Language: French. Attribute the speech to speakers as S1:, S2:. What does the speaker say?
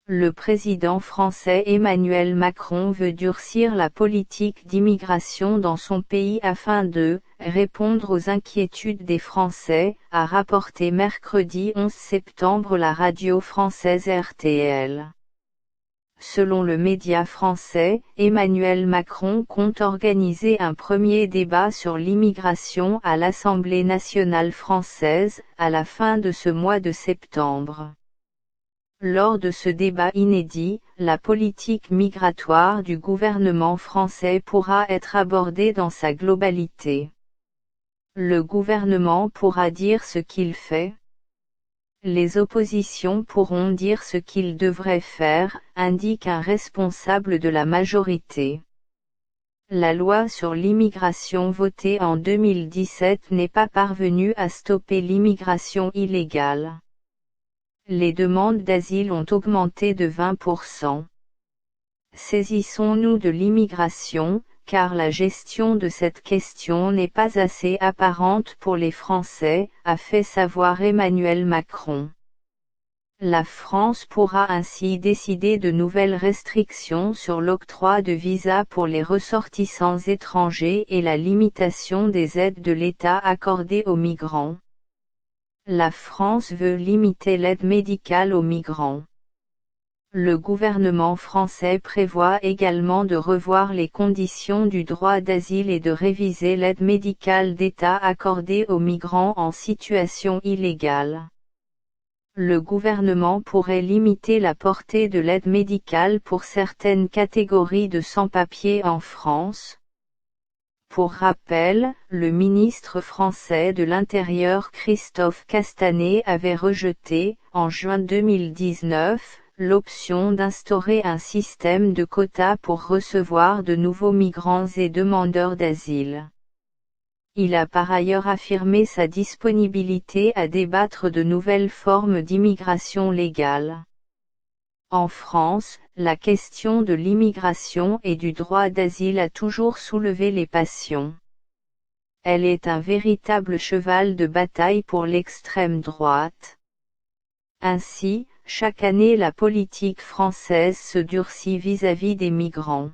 S1: Le président français Emmanuel Macron veut durcir la politique d'immigration dans son pays afin de « répondre aux inquiétudes des Français », a rapporté mercredi 11 septembre la radio française RTL. Selon le média français, Emmanuel Macron compte organiser un premier débat sur l'immigration à l'Assemblée nationale française, à la fin de ce mois de septembre. Lors de ce débat inédit, la politique migratoire du gouvernement français pourra être abordée dans sa globalité. Le gouvernement pourra dire ce qu'il fait. Les oppositions pourront dire ce qu'ils devraient faire, indique un responsable de la majorité. La loi sur l'immigration votée en 2017 n'est pas parvenue à stopper l'immigration illégale. Les demandes d'asile ont augmenté de 20%. Saisissons-nous de l'immigration, car la gestion de cette question n'est pas assez apparente pour les Français, a fait savoir Emmanuel Macron. La France pourra ainsi décider de nouvelles restrictions sur l'octroi de visas pour les ressortissants étrangers et la limitation des aides de l'État accordées aux migrants. La France veut limiter l'aide médicale aux migrants. Le gouvernement français prévoit également de revoir les conditions du droit d'asile et de réviser l'aide médicale d'État accordée aux migrants en situation illégale. Le gouvernement pourrait limiter la portée de l'aide médicale pour certaines catégories de sans-papiers en France. Pour rappel, le ministre français de l'Intérieur Christophe Castaner avait rejeté, en juin 2019, l'option d'instaurer un système de quotas pour recevoir de nouveaux migrants et demandeurs d'asile. Il a par ailleurs affirmé sa disponibilité à débattre de nouvelles formes d'immigration légale. En France, la question de l'immigration et du droit d'asile a toujours soulevé les passions. Elle est un véritable cheval de bataille pour l'extrême droite. Ainsi, chaque année la politique française se durcit vis-à-vis des migrants.